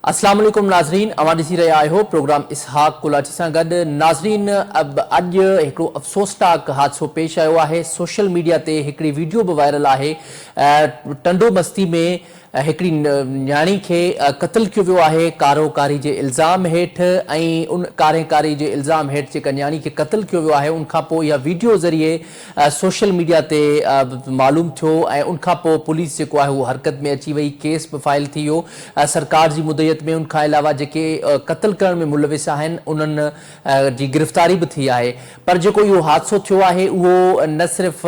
अस्सलाम वालेकुम नाज़रीन, अवां ॾिसी रहिया आहियो प्रोग्राम इसहाक कुलाची सां गॾु। नाज़रीन, अॼु हिकिड़ो अफ़सोसनाक हादसो पेश आयो आहे। सोशल मीडिया ते हिकिड़ी वीडियो बि वायरल आहे। टंडो मस्ती में हिकिड़ी न्याणी खे क़त्ल कयो वियो आहे कारोकारी जे इल्ज़ाम हेठि, ऐं उन कारेकारी जे इल्ज़ाम हेठि जेका न्याणी खे क़त्ल कयो वियो आहे उनखां पोइ इहा वीडियो ज़रिए सोशल मीडिया ते मालूम थियो, ऐं उनखां पोइ पुलिस जेको आहे उहो हरकत में अची वई, केस बि फाइल थी वियो सरकार जी मुदयत में। उनखां अलावा जेके क़त्ल करण में मुलविस आहिनि उन्हनि जी गिरफ़्तारी बि थी आहे। पर जेको इहो हादसो थियो आहे उहो न सिर्फ़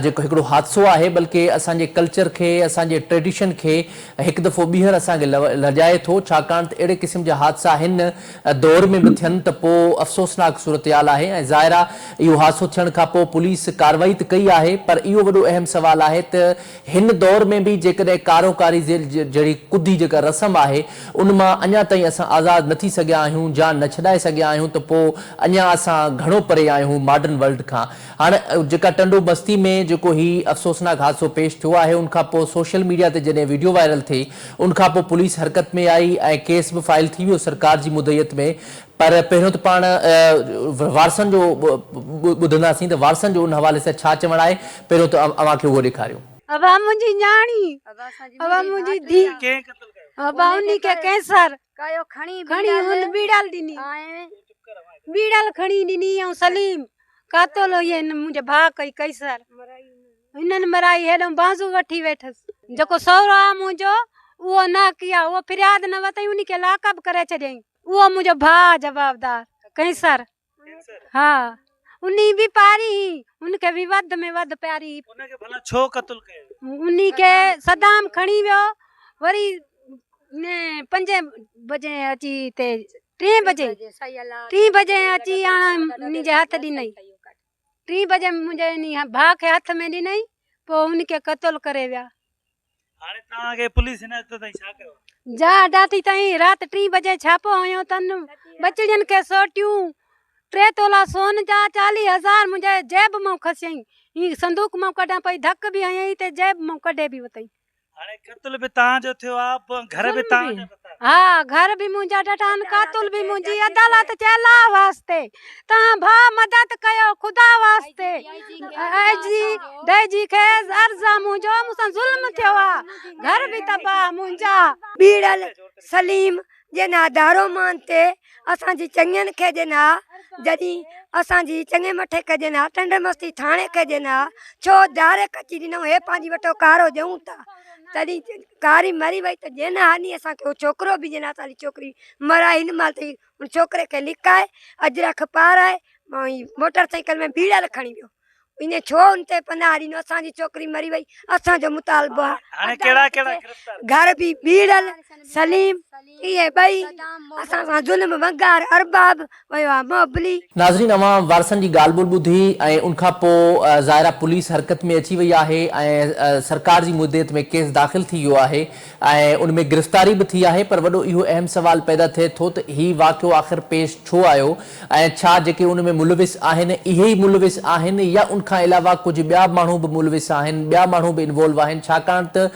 जेको हिकिड़ो हादसो आहे बल्कि असांजे कल्चर खे, असांजे ट्रेडिशन खे हिकु दफ़ो ॿीहर असांखे लॼाए थो, छाकाणि त अहिड़े क़िस्म जा हादसा हिन दौर में बि थियनि त पोइ अफ़सोसनाक सूरतहाल आहे। ऐं ज़ाहिर आहे इहो हादसो थियण खां पोइ पुलिस कार्रवाई त कई आहे, पर इहो वॾो अहम सवाल आहे त हिन दौर में बि जेकॾहिं कारोकारी जहिड़ी कुदी जेका रस्म आहे उन मां अञा ताईं असां आज़ादु न थी सघिया आहियूं, जान न छॾाए सघिया आहियूं, त पोइ अञा असां घणो परे आहियूं मॉडर्न वर्ल्ड खां। हाणे जेका टंडो बस्ती में जेको ही अफ़सोसनाक हादसो पेश थियो आहे उनखां पोइ सोशल मीडिया ते जॾहिं वीडियो वायरल थी उनखां पोइ पुलिस हरकत में आई ऐं केस बि फाइल थी वियो सरकार जी मुदयत में। पर पहिरियों त पाण वारसनि जो ॿुधंदासीं त वारसनि जो उन हवाले सां छा चवणु आहे, पहिरियों त अव्हांखे उहो ॾेखारियो। अबा मुंहिंजी न्याणी, अबा मुंहिंजी धी, अबा उन्ही के कैंसर कयो खणी हुन बीड़ल ॾिनी, बीड़ल खणी ॾिनी। ऐं सलीम कातोल ये मुंहिंजे भाउ कई कैंसर, हिननि मराई हेॾो बाज़ू वठी वेठसि। जेको सहुरो आहे मुंहिंजो उहो न किया, उहो फिरियाद न वतई, उन्ही के लाकअप करे छॾियईं। उहो मुंहिंजो भाउ जवाबदार कैंसर। हा उन्ही भी पारी, उनके भी वध में वध प्यारी। उनके भला छो कत्ल कयो? उन्ही के सदाम खणी वियो, वरी ने 5 बजे अची ते 3 बजे अची उन्ही जे हथ ॾिनई, 3 बजे मुंहिंजे नी भाउ खे हथ में ॾिनई, पोइ उन्ही के कत्ल करे विया। हाणे तव्हांखे पुलिस हिन वक़्त ताईं छा कयो? जा डाती ताईं राति 3 बजे छापो हयो तन। बचड़ियनि खे सोटियूं, 3 तोला सोन जा 40,000 मुंहिंजे जेब मां खसियईं। ही संदूक मां कढां पई, धक बि हयईं ते जेब मां कढे बि वतई। हाणे कत्ल बि तव्हांजो थियो आहे, घर बि तव्हांजा? हाँ घर भी मुंहिंजा डटान, कातुल भी मुंहिंजी। अदालत जे अलाह वास्ते तव्हां भाउ मदद कयो, ख़ुदा वास्ते जी खे अर्ज़ा मुंहिंजो मूंसां ज़ुल्म थियो आहे, घर भी तबाह मुंहिंजा। बीड़ल सलीम जे ना दारो मान ते असांजी चङनि खे जे ना, जॾहिं असांजी चङे मठे के जे ना टंड मस्ती थाणे के जे ना छो दारे कची ॾिनऊं, हे पंहिंजी वटो कारो ॾियूं था, तॾहिं कारी मरी वई त जे ना हनी असांखे उहो छोकिरो बि जे ना असांजी छोकिरी मराई। हिन महिल त उन छोकिरे खे लिकाए अजरख पाराए मोटरसाइकिल में बीड़ल खणी वियो। इन छो उन ते पनाह ॾिनो, असांजी छोकिरी मरी वई, असांजो मुतालबो हाणे कहिड़ा कहिड़ा घर भी बीड़ल सलीम इहे ॿई असां सां ज़ुल्म वगार अरबाब वयो आहे मोबली। नाज़रीन, अवां वारसनि जी ॻाल्हि ॿोल ॿुधी ऐं उनखां पोइ ज़ाहिरा पुलिस हरकत में अची वई आहे ऐं सरकार जी मुदत में केस दाख़िल थी वियो आहे ऐं उनमें गिरफ़्तारी बि थी आहे। पर वॾो इहो अहम सवाल पैदा थिए थो त हीउ वाक़ियो आख़िर पेश छो आयो ऐं छा जेके उनमें मुलविस आहिनि इहे ई मुलविस आहिनि या उनखां अलावा कुझु ॿिया माण्हू बि मुलविस आहिनि, ॿिया माण्हू बि इन्वॉल्व आहिनि, छाकाणि त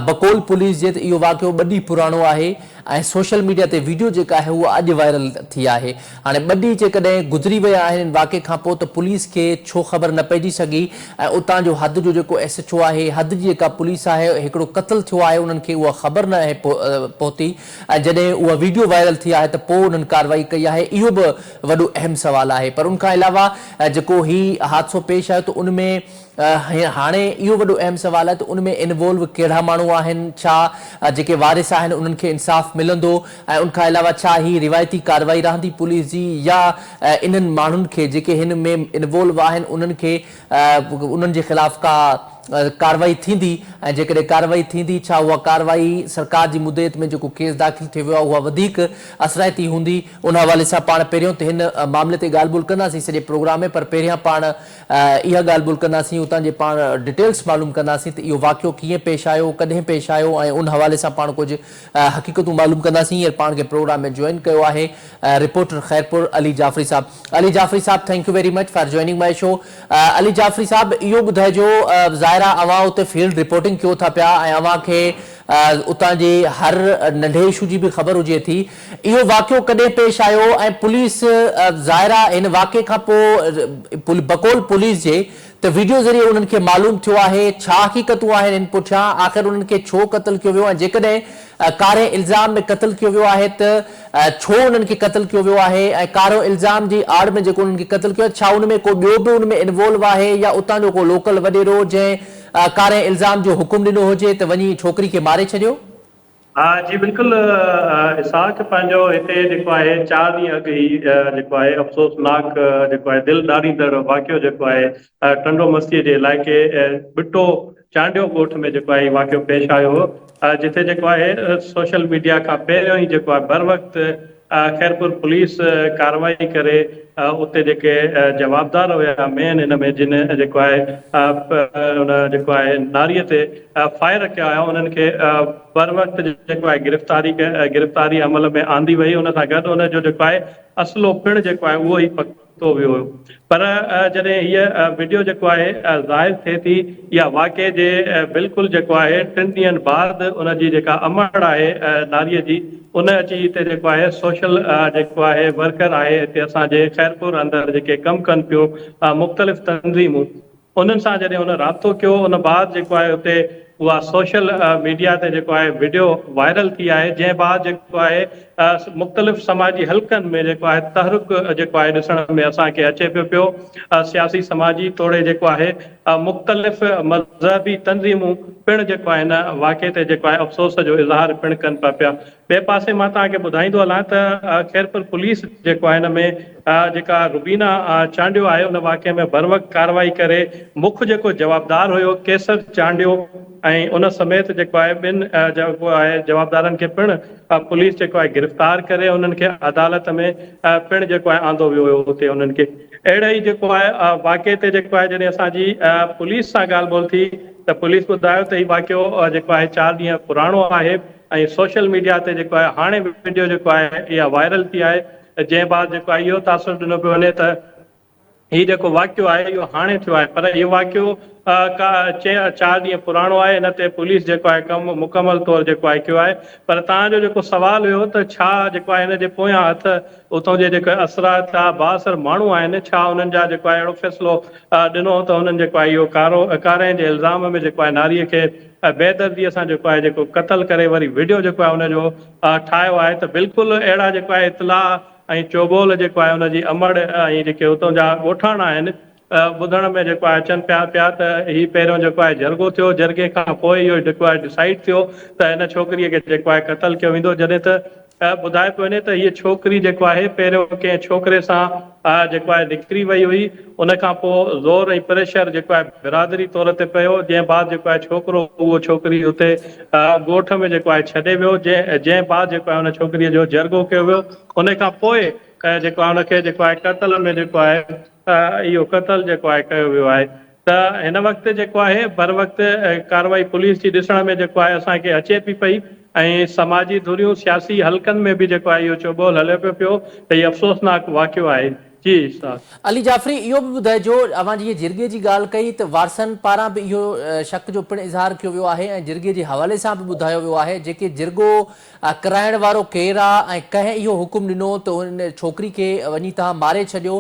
बकौल पुलिस जे इहो वाक़ियो 2 ॾींहं पुराणो आहे ऐं सोशल मीडिया ते वीडियो जेका आहे उहा अॼु वायरल थी आहे। हाणे 2 ॾींहं जेकॾहिं गुज़री विया आहिनि वाक़े खां पोइ त पुलिस खे छो ख़बर न पइजी सघी ऐं उतां जो हद जो जेको SHO आहे, हद जी जेका पुलिस आहे, हिकिड़ो क़त्ल थियो आहे उन्हनि खे उहा ख़बर न आहे पहुती ऐं जॾहिं उहा वीडियो वायरल थी आहे त पोइ उन्हनि कार्रवाई कई आहे। इहो बि वॾो अहम सवाल आहे। पर उनखां अलावा जेको हीउ हादसो पेश आयो त उनमें हाणे इहो वॾो अहम सवाल आहे त उनमें इन्वॉल्व कहिड़ा माण्हू आहिनि, छा जेके वारिस आहिनि उन्हनि खे इंसाफ़ मिलंदो ऐं उनखां अलावा छा ही रिवायती कार्रवाई रहंदी पुलिस जी या इन्हनि माण्हुनि खे जेके हिन में इन्वॉल्व आहिनि उन्हनि खे उन्हनि जे ख़िलाफ़ का कार्रवाई थींदी ऐं जेकॾहिं कार्रवाई थींदी छा उहा कार्रवाई सरकार जी मुदत में जेको केस दाख़िल थियो वियो आहे उहा वधीक असराइती हूंदी। उन हवाले सां पाण पहिरियों त हिन मामले ते ॻाल्हि ॿोल कंदासीं सॼे प्रोग्राम में, पर पहिरियां पाण इहा ॻाल्हि ॿोल कंदासीं, उतां जे पाण डिटेल्स मालूम कंदासीं त इहो वाक़ियो कीअं पेश आयो, कॾहिं पेश आयो ऐं उन हवाले सां पाण कुझु हक़ीक़तूं मालूम कंदासीं। हींअर पाण खे प्रोग्राम में जॉइन कयो आहे रिपोर्टर खैरपुर अली जाफ़री साहब। अली जाफ़री साहब, thank you very much for joining my show. Ali Jafri साहब, इहो ॿुधाइजो ज़ाहिरा अवां उते फील्ड रिपोर्टिंग कयो था पिया ऐं अवां खे उतां जे हर नंढे इशू जी बि ख़बर हुजे थी। इहो वाक़ियो कॾहिं पेश आयो ऐं पुलिस ज़ाहिरा हिन वाक़े खां पोइ बकौल पुलिस जे त वीडियो ज़रिए उन्हनि खे मालूम थियो आहे छा हक़ीक़तूं आहिनि हिन पुठियां, आख़िर उन्हनि खे छो क़त्ल कयो वियो ऐं जेकॾहिं कारे इल्ज़ाम में क़त्ल कयो वियो आहे त छो उन्हनि खे क़त्ल कयो वियो आहे ऐं कारो इल्ज़ाम जी आड़ में जेको उन्हनि खे क़त्ल कयो छा उन में को ॿियो बि उन में इन्वॉल्व आहे या उतां जो को लोकल वॾेरो जंहिं कारे इल्ज़ाम जो हुकुम ॾिनो हुजे त वञी छोकिरी खे मारे छॾियो? हा जी बिल्कुलु इसाक पंहिंजो हिते जेको आहे 4 ॾींहं अॻु ई जेको आहे अफ़सोसनाक जेको आहे दिलि ॾारींदड़ वाक़ियो जेको आहे टंडो मस्तीअ जे इलाइक़े बिटो चांडियो ॻोठ में जेको आहे वाक़ियो पेश आयो हो, जिथे जेको आहे सोशल मीडिया खां पहिरियों ई जेको आहे बर वक़्तु खैरपुर पुलिस कार्रवाई करे उते जेके जवाबदार हुया मेन हिन में जिन जेको आहे उन जेको आहे नारीअ ते फायर कया हुया उन्हनि खे बर वक़्तु जेको आहे गिरफ़्तारी अमल में आंदी वई। उन सां गॾु उनजो जेको आहे असलो पिणु जेको आहे उहो ई पकितो वियो हुयो। पर जॾहिं हीअ वीडियो जेको आहे ज़ाहिर थिए थी या वाक़े जे बिल्कुलु जेको आहे 3 ॾींहंनि बाद उनजी जेका अमड़ आहे नारीअ जी उन अची हिते जेको आहे सोशल जेको आहे वर्कर आहे हिते असांजे खैरपुर अंदरि जेके कमु कनि पियो मुख़्तलिफ़ तंज़ीमूं उन्हनि सां जॾहिं उन राब्तो कयो उन बाद जेको आहे हुते उहा सोशल मीडिया ते जेको आहे वीडियो वायरल थी आहे, जंहिं बाद जेको आहे मुख़्तलिफ़ समाजी हलक़नि में जेको आहे तहरुक जेको आहे ॾिसण में असांखे अचे पियो सियासी समाजी तोड़े जेको आहे मुख़्तलिफ़ मज़हबी तंज़ीमूं पिणु जेको आहे हिन वाक़े ते जेको आहे अफ़सोस जो इज़हार पिणु कनि पिया। ॿिए पासे मां तव्हांखे ॿुधाईंदो हलां त खैरपुर पुलिस जेको आहे हिन में जेका रुबीना चांडियो आहे उन वाक़े में बर वक़्तु कार्रवाई करे मुख्य जेको जवाबदार हुयो केसर चांडियो ऐं उन समेत जेको आहे ॿिनि जेको आहे जवाबदारनि खे पिणु पुलिस जेको आहे गिरफ़्तार करे उन्हनि खे अदालत में पिणु जेको आहे आंदो वियो हुयो हुते उन्हनि खे। अहिड़े ई जेको आहे वाक़े ते जेको आहे जॾहिं असांजी पुलिस सां ॻाल्हि ॿोल थी त पुलिस ॿुधायो त हीउ वाक़ियो जेको आहे 4 ॾींहं पुराणो आहे ऐं सोशल मीडिया ते जेको आहे हाणे वीडियो जेको आहे इहा वायरल थी आहे, जंहिं बाद जेको आहे इहो तासुर ॾिनो पियो वञे त हीउ जेको वाक़ियो आहे इहो हाणे थियो आहे, पर इहो वाक़ियो 4 ॾींहं पुराणो आहे। हिन ते पुलिस जेको आहे कमु मुकमल तौरु जेको आहे कयो आहे। पर तव्हांजो जेको सुवालु हुयो त छा जेको आहे हिन जे पोयां हथ उतां जे जेके असरात बाअसर माण्हू आहिनि छा उन्हनि जा जेको आहे अहिड़ो फ़ैसिलो ॾिनो त हुननि जेको आहे इहो कारे जे इल्ज़ाम में जेको आहे नारीअ खे बेदर्दीअ सां जेको आहे जेको क़त्ल करे वरी वीडियो जेको आहे हुनजो ठाहियो आहे, त बिल्कुलु अहिड़ा जेको आहे इतलाह ऐं चोबोल जेको आहे हुनजी अमड़ ऐं जेके उतां जा ॻोठाणा आहिनि ॿुधण में जेको आहे अचनि पिया त हीउ पहिरियों जेको आहे जरगो थियो, जरगे खां पोइ इहो जेको आहे डिसाइड थियो त हिन छोकिरीअ खे जेको आहे क़त्ल कयो वेंदो। जॾहिं त ॿुधाए पियो वञे त हीअ छोकिरी जेको आहे पहिरियों कंहिं छोकिरे सां जेको आहे निकिरी वई हुई, उन खां पोइ ज़ोर ऐं प्रेशर जेको आहे बिरादरी तौर ते पियो, जंहिं बाद जेको आहे छोकिरो उहो छोकिरी हुते ॻोठ में जेको आहे छॾे वियो, जंहिं बाद जेको आहे हुन छोकिरीअ जो जरगो कयो वियो। उन खां पोइ जेको आहे हुनखे जेको आहे क़त्ल में जेको आहे इहो क़त्ल जेको आहे कयो वियो आहे। त हिन वक़्तु जेको आहे बर वक़्तु कार्रवाई पुलिस जी ॾिसण में जेको आहे असांखे अचे पई ऐं समाजी धुरियूं सियासी हलक़नि में बि जेको आहे इहो चोबोल हले पियो त इहो अफ़सोसनाक वाक़ियो आहे। जी अली जाफ़री, इहो बि ॿुधाइजो अवां जीअं जिरगे जी ॻाल्हि कई त वारसनि पारां बि इहो शक जो पिणु इज़हार कयो वियो आहे ऐं जिरगे जे हवाले सां बि ॿुधायो वियो आहे जेके जिरगो कराइण वारो केरु आहे ऐं कंहिं इहो हुकुम ॾिनो त उन छोकिरी खे वञी तव्हां मारे छॾियो,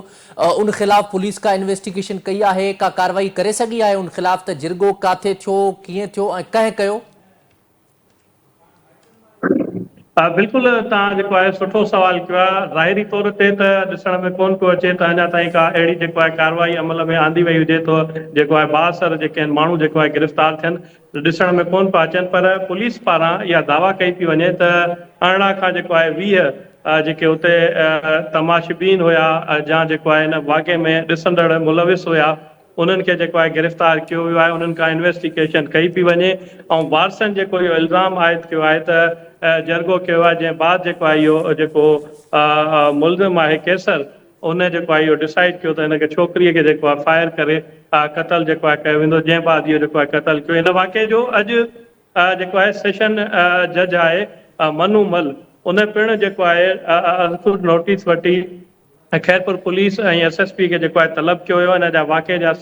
उन ख़िलाफ़ पुलिस का इन्वेस्टिगेशन कई आहे, का कार्रवाई करे सघी आहे उन ख़िलाफ़ त जिरगो किथे थियो, कीअं थियो ऐं कंहिं कयो? बिल्कुलु तव्हां जेको आहे सुठो सुवालु कयो आहे। ज़ाहिरी तौर ते त ॾिसण में कोन पियो अचे त अञा ताईं का अहिड़ी जेको आहे कार्रवाई अमल में आंदी वई हुजे त जेको आहे बाअसर जेके आहिनि माण्हू जेको आहे गिरफ़्तार थियनि ॾिसण में कोन पिया अचनि। पर पुलिस पारां इहा दावा कई पई वञे त 18 खां जेको आहे 20 जेके हुते तमाशबीन हुया या जेको आहे हिन वाक़े में ॾिसंदड़ मुलविस हुया उन्हनि खे जेको आहे गिरफ़्तार कयो वियो आहे, उन्हनि खां इन्वेस्टिगेशन कई पई वञे ऐं वारसनि जेको इहो इल्ज़ाम आयद कयो आहे त जरगो कयो आहे, जंहिं बाद जेको आहे इहो जेको मुलज़िम आहे केसर उन जेको आहे इहो डिसाइड कयो त हिनखे छोकिरीअ खे जेको आहे फायर करे क़त्ल जेको आहे कयो वेंदो, जंहिं बाद इहो जेको आहे क़त्ल कयो। हिन वाक़े जो अॼु जेको आहे सेशन जज आहे मनू मल उन पिणु जेको आहे नोटिस वठी खैरपुर पुलिस ऐं SSP खे जेको आहे तलब कयो हुयो। हिन जा वाक़े जा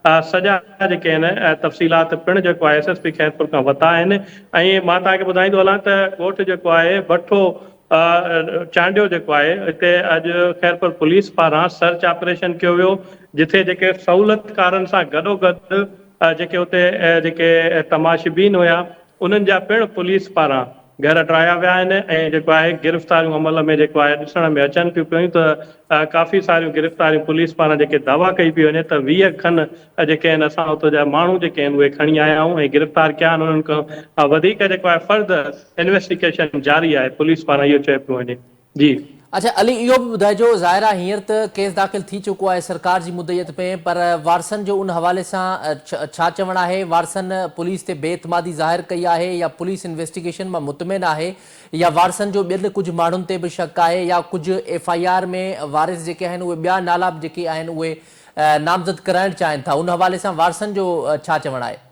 सॼा जेके आहिनि तफ़सीलात पिणु जेको आहे SSP खैरपुर खां वरिता आहिनि। ऐं मां तव्हांखे ॿुधाईंदो हलां त ॻोठु जेको आहे भठो चांडियो जेको आहे हिते अॼु खैरपुर पुलिस पारां सर्च ऑपरेशन कयो वियो, जिथे जेके सहूलियतकारनि सां गॾोगॾु जेके उते जेके तमाशबीन हुया उन्हनि जा पिणु पुलिस पारां घर ठाहिया विया आहिनि ऐं जेको आहे गिरफ़्तारियूं अमल में जेको आहे ॾिसण में अचनि थियूं पियूं त काफ़ी सारियूं गिरफ़्तारियूं पुलिस पारां जेके दावा कई पई वञे त 20 खनि जेके आहिनि असां उते जा माण्हू जेके आहिनि उहे खणी आया आहियूं ऐं गिरफ़्तार कया आहिनि। उन्हनि खां वधीक जेको आहे फर्दर इन्वेस्टिगेशन जारी आहे, पुलिस पारां इहो चयो पियो वञे। जी अच्छा अली, इहो बि ॿुधाइजो, ज़ाहिरा हींअर त केस दाख़िल थी चुको आहे सरकार जी मुद्दत में, पर वारसनि जो उन हवाले सां छा चवणु आहे? वारसनि पुलिस ते बेइतमादी ज़ाहिर कई आहे या पुलिस इन्वेस्टिगेशन मां मुतमिन आहे, या वारसनि जो ॿियनि कुझु माण्हुनि ते बि शक आहे, या कुझु FIR में वारिस जेके आहिनि उहे ॿिया नाला जेके आहिनि उहे नामज़द कराइणु चाहिनि था? उन हवाले सां वारसनि जो छा चवणु आहे?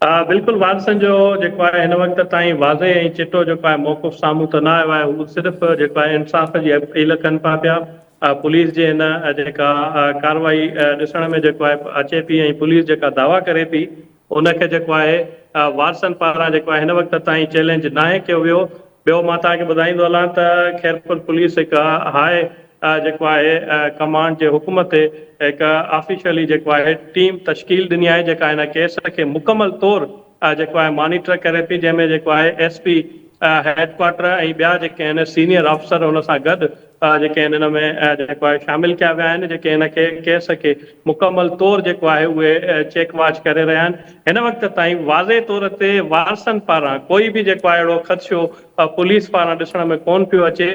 बिल्कुलु, वारसनि जो जेको आहे हिन वक़्त ताईं वाज़े ऐं चिटो जेको आहे मौक़ुफ़ साम्हूं त न आयो आहे। हू सिर्फ़ु जेको आहे इंसाफ़ जी अपील कनि पिया पिया। पुलिस जे हिन जेका कार्रवाई ॾिसण में जेको आहे अचे पई ऐं पुलिस जेका दावा करे पई उनखे जेको आहे वारसनि पारां जेको आहे हिन वक़्त ताईं चैलेंज नाहे कयो वियो। ॿियो मां तव्हांखे ॿुधाईंदो हलां त खैरपुर पुलिस हिकु हाई जेको आहे कमांड जे हुकुम ते हिकु ऑफिशियली जेको आहे टीम तश्कील ॾिनी आहे जेका हिन केस खे मुकमल तौरु जेको आहे मॉनिटर करे पई, जंहिंमें जेको आहे SP हेडक्वार्टर ऐं ॿिया जेके आहिनि सीनियर अफ़सर हुन सां गॾु जेके आहिनि हिन में जेको आहे शामिल कया विया आहिनि, जेके हिन केस खे मुकमल तौरु जेको आहे उहे चेक वाच करे रहिया आहिनि। हिन वक़्त ताईं वाज़े तौर ते वारसनि पारां कोई बि जेको आहे अहिड़ो ख़दशो पुलिस पारां ॾिसण में कोन पियो अचे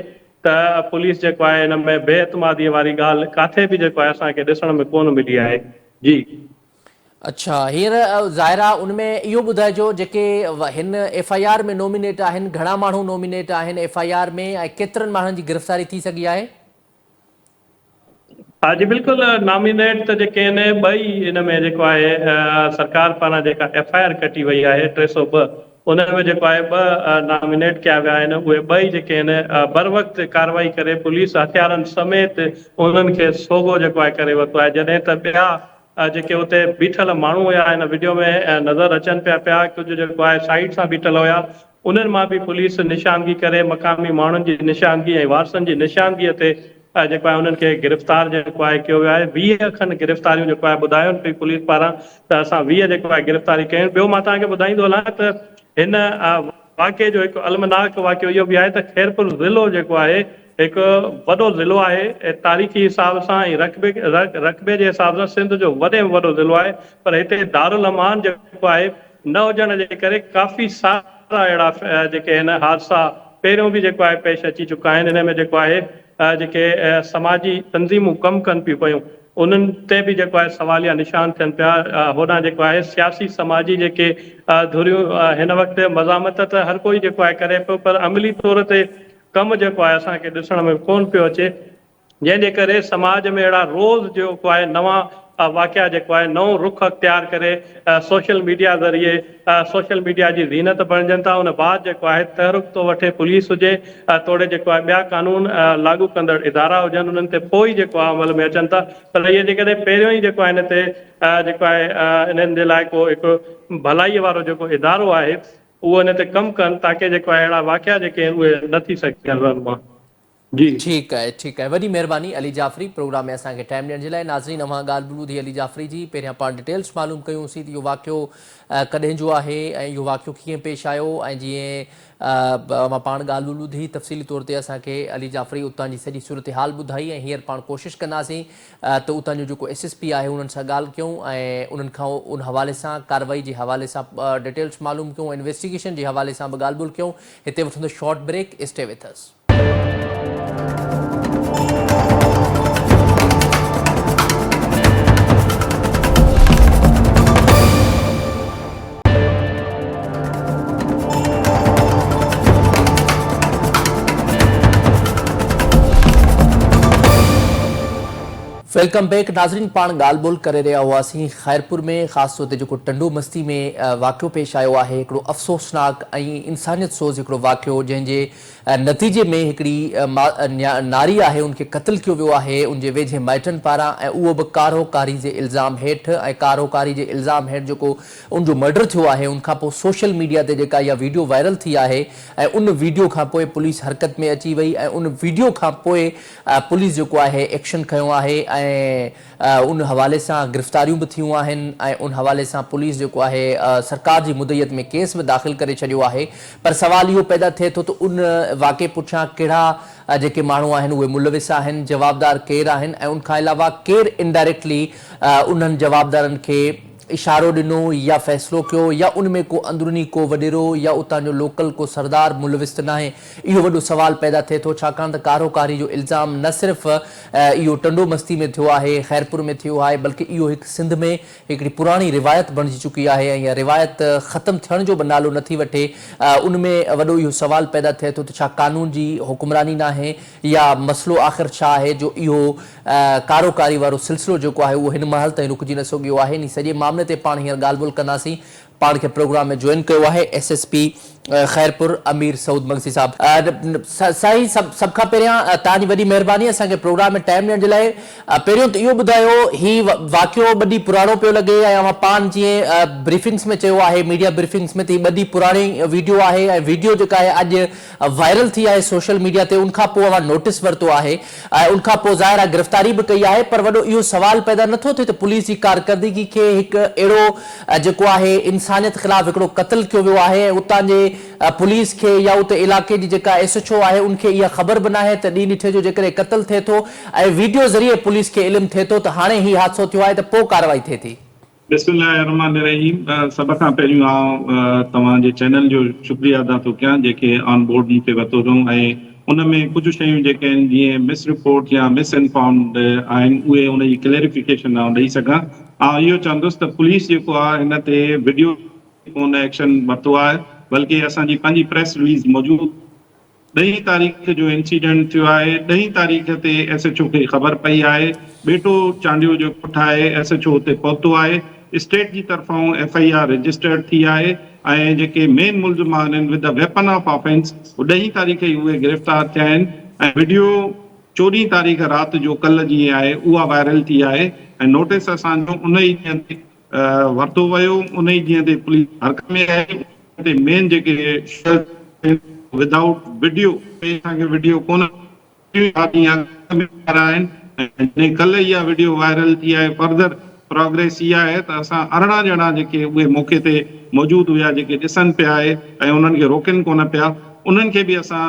त पुलिस जेको आहे हिन में बेइतमादीअ वारी ॻाल्हि किथे बि जेको आहे असांखे ॾिसण में कोन मिली आहे। जी अच्छा, हींअर ज़ाहिरा उनमें इहो ॿुधाइजो, जेके हिन FIR में नॉमिनेट आहिनि, घणा माण्हू नॉमिनेट आहिनि FIR में, ऐं केतिरनि माण्हुनि जी गिरफ़्तारी थी सघी आहे? हा जी बिल्कुलु, नॉमिनेट त जेके आहिनि ॿई हिन में जेको आहे सरकार पारां जेका FIR कटी वई आहे 302 उन में जेको आहे 2 नॉमिनेट कया विया आहिनि। उहे ॿई जेके आहिनि बर वक़्तु कार्रवाई करे पुलिस हथियारनि समेत उन्हनि खे सोगो जेको आहे करे वरितो आहे, जॾहिं त ॿिया जेके उते बीठल माण्हू हुया हिन वीडियो में नज़र अचनि पिया कुझु जेको आहे साइड सां बीठल हुया, उन्हनि मां बि पुलिस निशानगी करे मक़ामी माण्हुनि जी निशानगी ऐं वारसनि जी निशानगीअ ते जेको आहे उन्हनि खे गिरफ़्तार जेको आहे कयो वियो आहे। 20 खनि गिरफ़्तारियूं जेको आहे ॿुधायुनि पई पुलिस पारां त असां 20 जेको आहे गिरफ़्तारी कयूं। ॿियो मां तव्हांखे ॿुधाईंदो हलां त हिन वाक़े जो हिकु अलमनाक वाक़ियो इहो बि आहे त खैरपुर ज़िलो जेको आहे हिकु वॾो ज़िलो आहे तारीख़ी हिसाब सां ऐं रक़बे जे हिसाब सां सिंध जो वॾे में वॾो ज़िलो आहे, पर हिते दारुल अमान जेको आहे न हुजण जे करे काफ़ी सारा अहिड़ा जेके आहिनि हादसा पहिरियों बि जेको आहे पेश अची चुका आहिनि। हिन में जेको आहे जेके समाजी तंज़ीमूं कमु कनि पियूं पयूं उन्हनि ते बि जेको आहे सवालिया निशान थियनि पिया। होॾां जेको आहे सियासी समाजी जेके धुरियूं हिन वक़्तु मज़ामत त हर कोई जेको आहे करे पियो, पर अमली तौर ते कमु जेको आहे असांखे ॾिसण में कोन पियो अचे, जंहिंजे करे समाज में अहिड़ा रोज़ जेको आहे नवां वाक़िया जेको आहे नओं रुख अख़्तियार करे सोशल मीडिया ज़रिए सोशल मीडिया जी ज़ीनत बणिजनि था। उन बाद जेको आहे तहरुक थो वठे पुलिस हुजे, तोड़े जेको आहे ॿिया कानून लागू कंदड़ इदारा हुजनि, उन्हनि ते पोइ जेको आहे अमल में अचनि था। पर इहे जेकॾहिं पहिरियों ई जेको आहे हिन ते जेको आहे इन्हनि जे लाइ को हिकु भलाईअ वारो जेको इदारो आहे उहो हिन ते कमु कनि ताकी जेको आहे अहिड़ा वाक़िया जेके आहिनि उहे न थी सघनि मां। जी ठीक है, वॾी महिरबानी अली जाफ़री प्रोग्राम में असांखे टाइम ॾियण जे लाइ। नाज़रीन, अवां ॻाल्हि ॿुधी थी अली जाफ़री जी। पहिरियां पाण डिटेल्स मालूम कयूंसीं त इहो वाक़ियो कॾहिं जो आहे ऐं इहो वाक़ियो कीअं पेश आयो, ऐं जीअं मां पाण ॻाल्हि ॿुधी तफ़सीली तौर ते असांखे अली जाफ़री उतां जी सॼी सूरत हाल ॿुधाई, ऐं हींअर पाण कोशिशि कंदासीं त उतां जो जेको SSP आहे उन्हनि सां ॻाल्हि कयूं ऐं उन्हनि खां उन हवाले सां कार्रवाई जे हवाले सां डिटेल्स मालूम कयूं, इन्वेस्टिगेशन जे हवाले सां बि ॻाल्हि ॿोल कयूं। हिते वठंदो short break, stay with us. Welcome back नाज़रीन, पाण ॻाल्हि ॿोल करे रहिया हुआसीं खैरपुर में, ख़ासि तौर ते जेको टंडो मस्ती में वाक़ियो पेश आयो आहे, हिकिड़ो अफ़सोसनाक ऐं इंसानियत सोज़ हिकिड़ो वाक़ियो, जंहिंजे नतीजे में हिकिड़ी नारी आहे उनखे क़त्ल कयो वियो आहे उनजे वेझे माइटनि पारां ऐं उहो बि कारोकारी जे इल्ज़ाम हेठि ऐं कारोकारी जे इल्ज़ाम हेठि जेको उनजो मर्डर थियो आहे उनखां पोइ सोशल मीडिया ते जेका इहा वीडियो वायरल थी आहे ऐं उन वीडियो खां पोइ पुलिस हरकत में अची वई ऐं उन वीडियो खां पोइ पुलिस जेको आहे एक्शन खयो आहे ऐं उन हवाले सां गिरफ़्तारियूं बि थियूं आहिनि ऐं उन हवाले सां पुलिस जेको आहे सरकार जी मुदयत में केस बि दाख़िल करे छॾियो आहे पर सवाल इहो पैदा थिए थो त उन वाक़े पुठियां कहिड़ा जेके माण्हू आहिनि उहे मुलविस आहिनि जवाबदार केरु आहिनि ऐं उनखां अलावा केरु इनडायरेक्टली उन्हनि जवाबदारनि खे इशारो ॾिनो या फ़ैसिलो कयो या उनमें को अंदरूनी को वॾेरो या उतां जो लोकल को सरदार मुलविस त नाहे इहो वॾो सवाल पैदा थिए थो छाकाणि त कारोकारी जो इल्ज़ाम न सिर्फ़ इहो टंडो मस्ती में थियो आहे खैरपुर में थियो आहे बल्कि इहो हिकु सिंध में हिकिड़ी पुराणी रिवायत बणिजी चुकी आहे ऐं इहा रिवायत ख़तमु थियण जो बि नालो नथी वठे उनमें वॾो इहो सवाल पैदा थिए थो त छा कानून जी हुकुमरानी नाहे या मसइलो आख़िर छा आहे जो इहो कारोकारी वारो सिलसिलो जेको आहे उहो हिन महल ताईं रुकिजी न सघियो आहे इन सॼे मामले ते पाण हींअर ॻाल्हि ॿोल कंदासीं पाण खे प्रोग्राम में जॉइन कयो आहे एसएसपी खैरपुर अमीर सऊद मगसी साहब साईं सभ खां पहिरियां तव्हांजी वॾी महिरबानी असांखे प्रोग्राम में टाइम ॾियण जे लाइ पहिरियों त इहो ॿुधायो ही वाक़ियो ॿ ॾींहं पुराणो पियो लॻे ऐं पाण जीअं ब्रीफिंग्स में चयो आहे मीडिया ब्रीफिंग्स में त ॿ ॾींहं पुराणी वीडियो आहे ऐं वीडियो जेका आहे अॼु वायरल थी आहे सोशल मीडिया ते उनखां पोइ नोटिस वरितो आहे ऐं उनखां पोइ ज़ाहिर आहे गिरफ़्तारी बि कई आहे पर वॾो इहो सवाल पैदा नथो थिए त पुलिस जी कारकर्दगी खे हिकु अहिड़ो जेको आहे इंसानियत ख़िलाफ़ हिकिड़ो क़त्ल कयो वियो आहे ऐं उतां जे पुलिस खे या उते इलाइक़े जी जेका एसएचओ आहे उनखे इहा ख़बर बि नाहे त ॾींहुं ॾिठे जो जेकॾहिं क़त्ल थिए थो ऐं वीडियो ज़रिए पुलिस खे इल्मु थिए थो त हाणे ही हादसो थियो आहे त पोइ कार्रवाई थिए थी बिस्मिल्लाहिर्रहमानिर्रहीम सभ खां पहिरियों आउं तव्हांजे चैनल जो शुक्रिया अदा थो कयां जेके ऑन बोर्ड मूंखे वरितो अथऊं ऐं उन में कुझु शयूं जेके आहिनि जीअं मिस रिपोर्ट या मिस इन्फॉर्म्ड आहिनि उहे उनजी क्लैरिफिकेशन आउं ॾेई सघां ऐं इहो चवंदुसि त पुलिस जेको आहे हिन ते वीडियो कोन एक्शन वरितो आहे बल्कि असांजी पंहिंजी प्रेस रिलीज़ मौजूदु 10 तारीख़ जो इंसिडेंट थियो आहे 10 तारीख़ ते एसएचओ खे ख़बर पई आहे बेटो चांडियो जो पुटु आहे एसएचओ हुते पहुतो आहे स्टेट जी तरफ़ां एफआईआर रजिस्टर्ड थी आहे ऐं जेके मेन मुलज़िम आहिनि with the weapon of offence 10 तारीख़ ई उहे गिरफ़्तार थिया आहिनि ऐं वीडियो 14 तारीख़ राति जो कल्ह जीअं आहे उहा वायरल थी आहे ऐं नोटिस असांजो उन ई ॾींहं ते वरितो वियो उन ई ॾींहं ते पुलिस हरकत में आहे मेन जेके विदाउट वीडियो असांखे वीडियो कोन आहिनि कल्ह इहा वीडियो वायरल थी आहे फर्दर प्रोग्रेस इहा आहे त असां 18 ॼणा जेके उहे मौक़े ते मौजूदु हुया जेके ॾिसनि पिया आहे ऐं उन्हनि खे रोकनि कोन पिया उन्हनि खे बि असां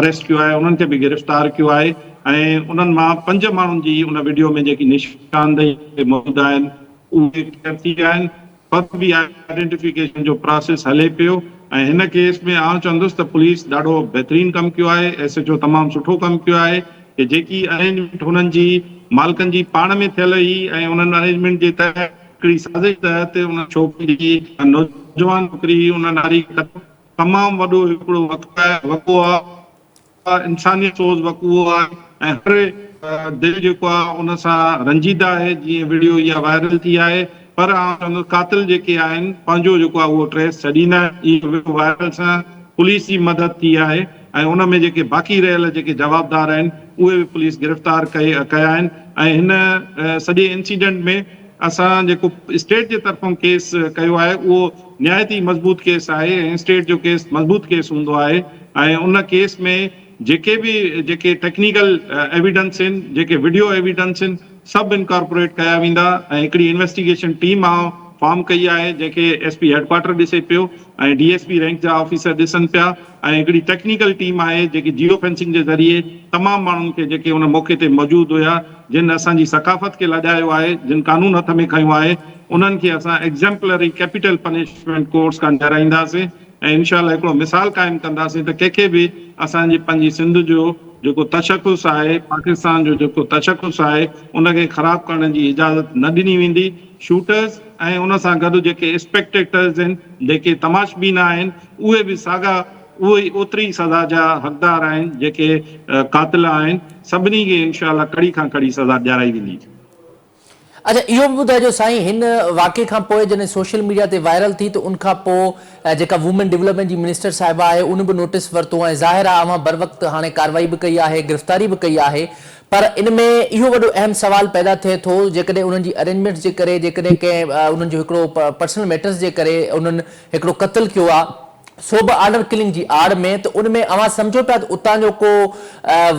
अरेस्ट कयो आहे उन्हनि खे बि गिरफ़्तार कयो आहे ऐं उन्हनि मां 5 माण्हुनि जी उन वीडियो में जेकी निशानदेही मौजूदु आहिनि उहे क्लियर थी विया आहिनि पर बि आइडेंटिफिकेशन जो प्रोसेस हले पियो ऐं हिन केस में आउं चवंदुसि त पुलिस ॾाढो बहितरीनु कमु कयो आहे एसएचओ तमामु सुठो कमु कयो आहे कि जेकी अरेंजमेंट हुननि जी मालिकनि जी पाण में थियल हुई ऐं उन्हनि अरेंजमेंट जे तहत हिकिड़ी साज़िश तहत उन छोकिरी जी नौजवान छोकिरी उन नारी तमामु वॾो हिकिड़ो वक़्तु आहे इंसानियत सोज़ वक़्तु आहे ऐं हर दिलि जेको आहे उन सां रंजीदा आहे जीअं वीडियो इहा वायरल थी आहे पर कातिल जेके आहिनि पंहिंजो जेको आहे उहो ट्रेस छॾींदा इहो वायरल सां पुलिस जी मदद थी आहे ऐं उन में जेके बाक़ी रहियल जेके जवाबदार आहिनि उहे बि पुलिस गिरफ़्तार कया आहिनि ऐं हिन सॼे इंसिडेंट में असां जेको स्टेट जे तरफ़ां केस कयो आहे उहो निहायती मज़बूत केस आहे ऐं स्टेट जो केस मज़बूत केस हूंदो आहे ऐं उन केस में जेके टेक्निकल एविडेंस आहिनि जेके वीडियो एविडेंस आहिनि सभु इनकॉर्पोरेट कया वेंदा ऐं हिकिड़ी इन्वेस्टिगेशन टीम फॉर्म कई आहे जेके एसपी हेडक्वार्टर ॾिसे पियो ऐं डीएसपी रैंक जा ऑफिसर ॾिसनि पिया ऐं हिकिड़ी टेक्निकल टीम आहे जेकी जियो फेंसिंग जे ज़रिए तमामु माण्हुनि खे जेके उन मौक़े ते मौजूदु हुया जिन असांजी सकाफ़त खे लॼायो आहे जिन कानून हथ में खयो आहे उन्हनि खे असां एग्ज़ैम्पलरी कैपिटल पनिशमेंट कोर्स खां ॾियाराईंदासीं ऐं इनशाला हिकिड़ो मिसाल क़ाइमु कंदासीं त कंहिंखे बि असांजी पंहिंजी सिंध जो जेको तशख़ुस आहे पाकिस्तान जो जेको तशख़ुस आहे उनखे ख़राबु करण जी इजाज़त न ॾिनी वेंदी शूटर्स ऐं उन सां गॾु जेके स्पेक्टेटर्स आहिनि जेके तमाशबीन आहिनि उहे बि साॻा उहे ओतिरी सज़ा जा हक़दार आहिनि जेके कातिल आहिनि सभिनी खे इनशाला कड़ी खां कड़ी सज़ा ॾियाराई वेंदी अच्छा, इहो बि ॿुधाइजो साईं, हिन वाक़े खां पोइ जॾहिं सोशल मीडिया ते वायरल थी त उनखां पोइ जेका वुमेन डेवलपमेंट जी मिनिस्टर साहिबा आहे उन बि नोटिस वरितो ऐं ज़ाहिर आहे अवां बर वक़्तु हाणे कार्रवाई बि कई आहे, गिरफ़्तारी बि कई आहे, पर इन में इहो वॾो अहम सवाल पैदा थिए थो जेकॾहिं उन्हनि जी अरेंजमेंट्स जे करे, जेकॾहिं कंहिं उन्हनि जो हिकिड़ो पर्सनल मैटर्स जे करे उन्हनि हिकिड़ो क़त्ल कयो आहे सो बि ऑर्डर किलिंग जी आड़ में, त उनमें अवां सम्झो पिया त उतां जो को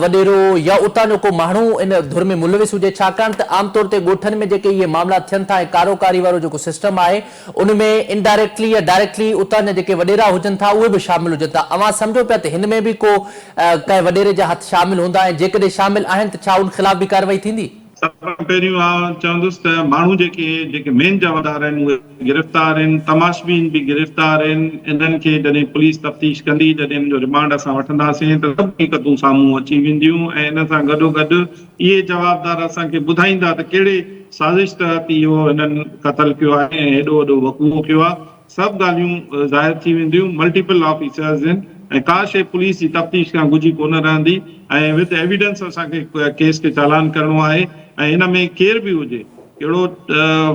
वॾेरो या उतां जो को माण्हू इन धुर में मुलविस हुजे, छाकाणि त आमतौर ते ॻोठनि में जेके इहे मामला थियनि था ऐं कारोकारी वारो जेको सिस्टम आहे उनमें इनडायरेक्टली या डायरेक्टली उतां जा जेके वॾेरा हुजनि था उहे बि शामिल हुजनि था। अवां सम्झो पिया त हिन में बि को कंहिं वॾेरे जा हथ शामिल हूंदा ऐं जेकॾहिं शामिल आहिनि त छा उन ख़िलाफ़ बि कार्रवाई थींदी? सब खां पहिरियों चवंदुसि त माण्हू जेके मेन जवाबदार आहिनि उहे गिरफ़्तार आहिनि, तमाशबीन बि गिरफ़्तार आहिनि। इन्हनि खे जॾहिं पुलिस तफ़्तीश कंदी, जॾहिं हिन जो रिमांड असां वठंदासीं त सभु हक़ीक़तूं साम्हूं अची वेंदियूं ऐं इन सां गॾोगॾु इहे जवाबदार असांखे ॿुधाईंदा त कहिड़े साज़िश तहत इहो हिननि क़त्ल कयो आहे ऐं हेॾो वॾो वक़ूओ कयो आहे। सभु ॻाल्हियूं ज़ाहिर थी वेंदियूं। मल्टीपल ऑफिसर्स आहिनि ऐं का शइ पुलिस जी तफ़्तीश खां गुझी कोन रहंदी ऐं विद एविडेंस असांखे केस खे चालान करणो आहे ऐं हिन में केर बि हुजे, कहिड़ो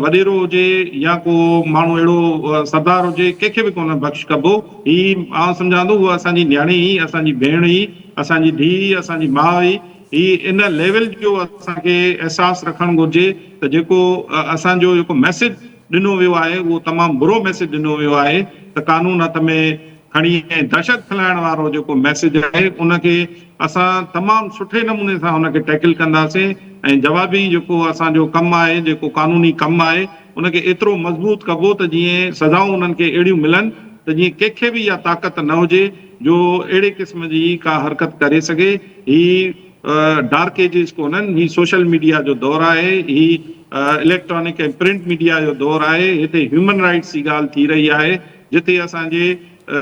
वॾेरो हुजे या को माण्हू अहिड़ो सरदार हुजे, कंहिंखे बि कोन बख़्श कबो। ही आउं सम्झां थो उहा असांजी न्याणी ई, असांजी भेण ई, असांजी धीउ, असांजी माउ ई। ही इन लेवल जो असांखे अहसासु रखणु घुरिजे त जेको असांजो जेको मैसेज ॾिनो वियो आहे उहो तमामु बुरो मैसेज ॾिनो वियो आहे त कानून हथ में खणी ऐं दहशत फैलाइण वारो जेको मैसेज आहे उनखे असां तमामु सुठे नमूने सां हुनखे टैकल कंदासीं ऐं जवाबी जेको असांजो कमु आहे, जेको कानूनी कमु आहे उनखे एतिरो मज़बूत कबो त जीअं सज़ाऊं उन्हनि खे अहिड़ियूं मिलनि त जीअं कंहिंखे बि इहा ताक़त न हुजे जो अहिड़े क़िस्म जी का हरकत करे सघे। ही डार्क एजिस कोन्हनि, ही सोशल मीडिया जो दौरु आहे, ही इलेक्ट्रॉनिक ऐं प्रिंट मीडिया जो दौरु आहे। हिते ह्यूमन राइट्स जी ॻाल्हि थी रही आहे, जिते असांजे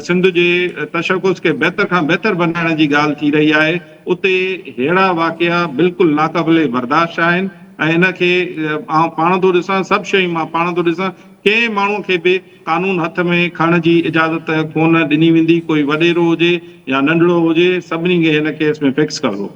सिंध जे तशख़ुस खे बहितर खां बहितर बनाइण जी ॻाल्हि थी रही आहे, उते अहिड़ा वाक़िया बिल्कुलु नाक़ाबिले बर्दाश्त आहिनि ऐं इनखे पाण थो ॾिसां, सभु शयूं मां पाण थो ॾिसां, कंहिं माण्हू खे बि कानून हथ में खणण जी इजाज़त कोन ॾिनी वेंदी। कोई वॾेरो हुजे या नंढड़ो हुजे, सभिनी खे हिन केस में फिक्स करिणो।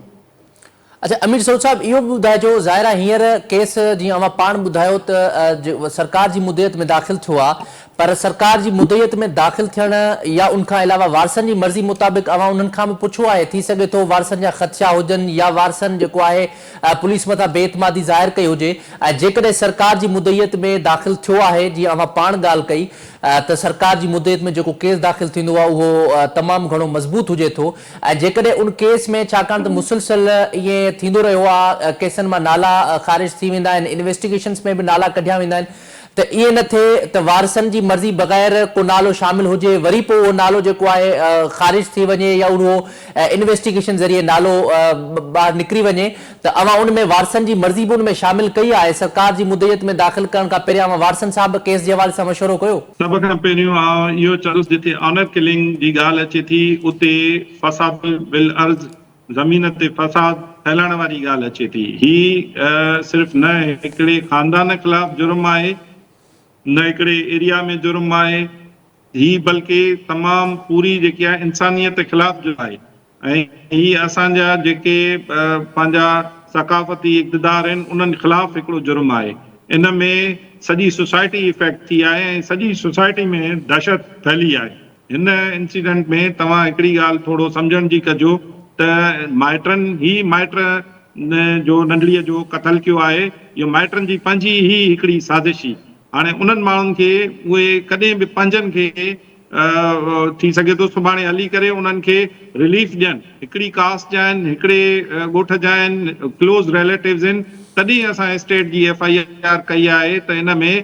अच्छा, अमीर सऊद साहब, इहो बि ॿुधाइजो, ज़ाहिर आहे हींअर केस जीअं अवां पाण ॿुधायो त सरकार जी मुद्दत में दाख़िल थियो आहे, पर सरकार जी मुद्दत में दाख़िल थियण या उनखां अलावा वारसनि जी मर्ज़ी मुताबिक़ अवां उन्हनि खां बि पुछो आहे, थी सघे थो वारसनि जा ख़दशा हुजनि या वारसनि जेको आहे पुलिस मथां बेइतमादी ज़ाहिर कई हुजे, ऐं जेकॾहिं सरकार जी मुद्दत में दाख़िल थियो आहे, जीअं अवां पाण ॻाल्हि कई त सरकार जी मुद्दत में जेको केस दाख़िल थींदो आहे उहो तमामु घणो मज़बूत हुजे थो, ऐं जेकॾहिं उन केस में छाकाणि त मुसलसल ईअं थींदो रहियो आहे, केसनि मां नाला ख़ारिज थी वेंदा आहिनि, इन्वेस्टिगेशन्स में बि नाला कढिया वेंदा आहिनि, त ईअं न थिए त वारसनि जी मर्ज़ी बग़ैर को नालो शामिल हुजे, वरी पोइ उहो नालो जेको आहे ख़ारिज थी वञे या उहो इन्वेस्टिगेशन ज़रिए नालो ॿाहिरि निकिरी वञे, त अवां उन में वारसनि जी मर्ज़ी बि उन में शामिल कई आहे। सरकार जी मुद्दत में दाख़िल करण खां पहिरियां अवां वारसनि सां बि केस जे हवाले सां मशवरो कयो? सभ खां पहिरियों इहो चवंदुसि, जिते ऑनर किलिंग जी ॻाल्हि अचे थी उते फसाद बिल अर्ज़, ज़मीन ते फसाद फैलाइण वारी ॻाल्हि अचे थी। ही सिर्फ़ु न हिकिड़े ख़ानदान ख़िलाफ़ जुर्म आहे, न हिकिड़े एरिया में जुर्म आहे, ही बल्कि तमामु पूरी जेकी आहे इंसानियत ख़िलाफ़ जो आहे ऐं ही असांजा जेके पंहिंजा सकाफ़ती इक़्तिदार आहिनि उन्हनि ख़िलाफ़ हिकिड़ो जुर्म आहे। इन में सॼी सोसाइटी इफेक्ट थी आहे ऐं सॼी सोसाइटी में दहशत फैली आहे। हिन इंसिडेंट में तव्हां हिकिड़ी ॻाल्हि थोरो सम्झण जी कजो त माइट जो नंढड़ीअ जो क़त्ल कयो आहे, इहो माइटनि जी पंहिंजी ई हिकिड़ी साज़िश हुई। हाणे उन्हनि माण्हुनि खे उहे कॾहिं बि पंहिंजनि खे थी सघे थो सुभाणे हली करे उन्हनि खे रिलीफ ॾियनि, हिकिड़ी कास्ट जा आहिनि, हिकिड़े ॻोठ जा आहिनि, क्लोज़ रिलेटिव्स आहिनि, तॾहिं असां स्टेट जी FIR कई आहे त हिन में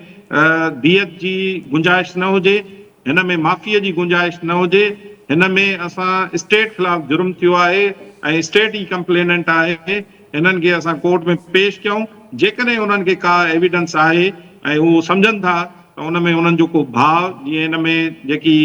दियत जी गुंजाइश न हुजे, हिन में माफ़ीअ जी गुंजाइश न हुजे। हिन में असां स्टेट ख़िलाफ़ जुर्म थियो आहे ऐं स्टेट ई कंप्लेनेंट आहे, हिननि खे असां कोर्ट में पेश कयूं। जेकॾहिं उन्हनि खे का एविडेंस आहे ऐं उहो सम्झनि था त उन में उन्हनि जो को भाउ, जीअं हिन में जेकी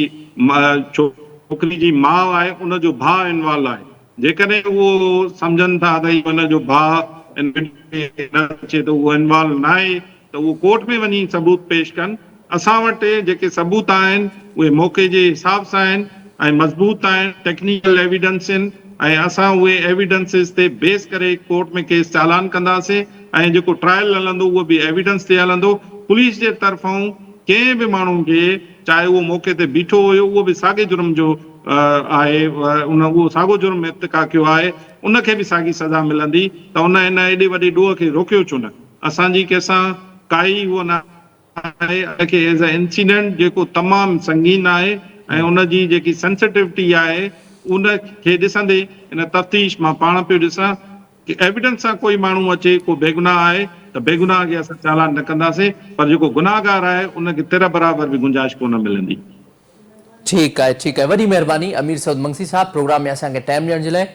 छोकिरी जी माउ आहे उनजो भाउ इन्वॉल्व आहे, जेकॾहिं उहो सम्झनि था त हुनजो भाउ अचे त उहो इन्वॉल्व न आहे त उहो कोर्ट में वञी सबूत पेश कनि। असां वटि जेके सबूत आहिनि उहे मौक़े जे हिसाब सां आहिनि ऐं मज़बूत आहिनि, टेक्निकल एविडेंस आहिनि ऐं असां उहे एविडेंसिस ते बेस करे कोर्ट में केस चालान कंदासीं ऐं जेको ट्रायल हलंदो उहो बि एविडेंस ते हलंदो। पुलिस जे तरफ़ां कंहिं बि माण्हू खे चाहे उहो मौक़े ते बीठो हुयो उहो बि साॻे जुर्म जो आहे उहो साॻियो जुर्म इर्तिका कयो आहे उनखे बि साॻी सज़ा मिलंदी। त उन इन एॾी वॾी ॾोह खे रोकियो छो न? असांजी कंहिंसां काई उहो न आहे कि एज़ अ इंसिडेंट जेको तमामु संगीन आहे ऐं उनजी जेकी सेंसिटिविटी आहे उनखे ॾिसंदे इन तफ़्तीश मां पाण पियो ॾिसां कि एविडेंस सां कोई माण्हू अचे को बेगुनाह आहे त बेगुनाह खे असां चालान न कंदासीं, पर जेको गुनाहगार आहे उनखे तिर बराबरि बि गुंजाइश कोन मिलंदी। ठीकु आहे वॾी महिरबानी अमीर सऊद मंगसी साहब प्रोग्राम में असांखे टाइम ॾियण जे लाइ।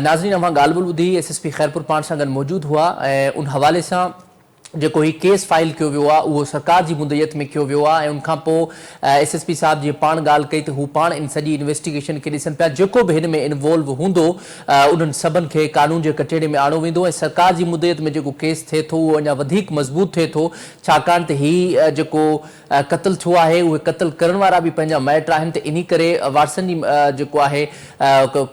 नाज़रीन अवां ॻाल्हि ॿोल ॿुधी SSP खैरपुर पाण सां गॾु मौजूदु हुआ ऐं उन हवाले सां जेको ही केस फाइल कयो वियो आहे उहो सरकार जी मुदयत में कयो वियो आहे ऐं उनखां पोइ SSP साहब जीअं पाण ॻाल्हि कई त हू पाण इन सॼी इन्वेस्टिगेशन खे ॾिसनि पिया। जेको बि हिन में इन्वॉल्व हूंदो उन्हनि सभिनि खे कानून जे कटेरे में आणो वेंदो ऐं सरकार जी मुदयत में जेको केस थिए थो उहो अञा वधीक मज़बूत थिए थो, छाकाणि त ही जेको क़त्ल थियो आहे उहे क़त्ल करण वारा बि पंहिंजा माइट आहिनि। त इन करे वारसनि जी जेको आहे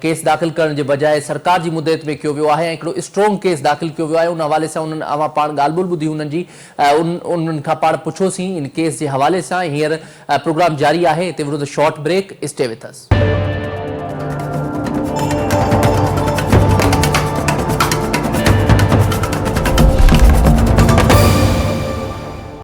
केस दाख़िल करण जे बजाए सरकार जी मुदयत में कयो वियो आहे ऐं हिकिड़ो स्ट्रॉन्ग केस दाख़िल कयो वियो आहे। उन हवाले सां उन्हनि अवां पाण ॻाल्हि ॿोल ॿुधी उन्हनि जी उन्हनि खां पाण पुछोसीं इन केस जे हवाले सां। हींअर प्रोग्राम जारी आहे, हिते विरुद्ध शॉर्ट ब्रेक, स्टे विथ अस।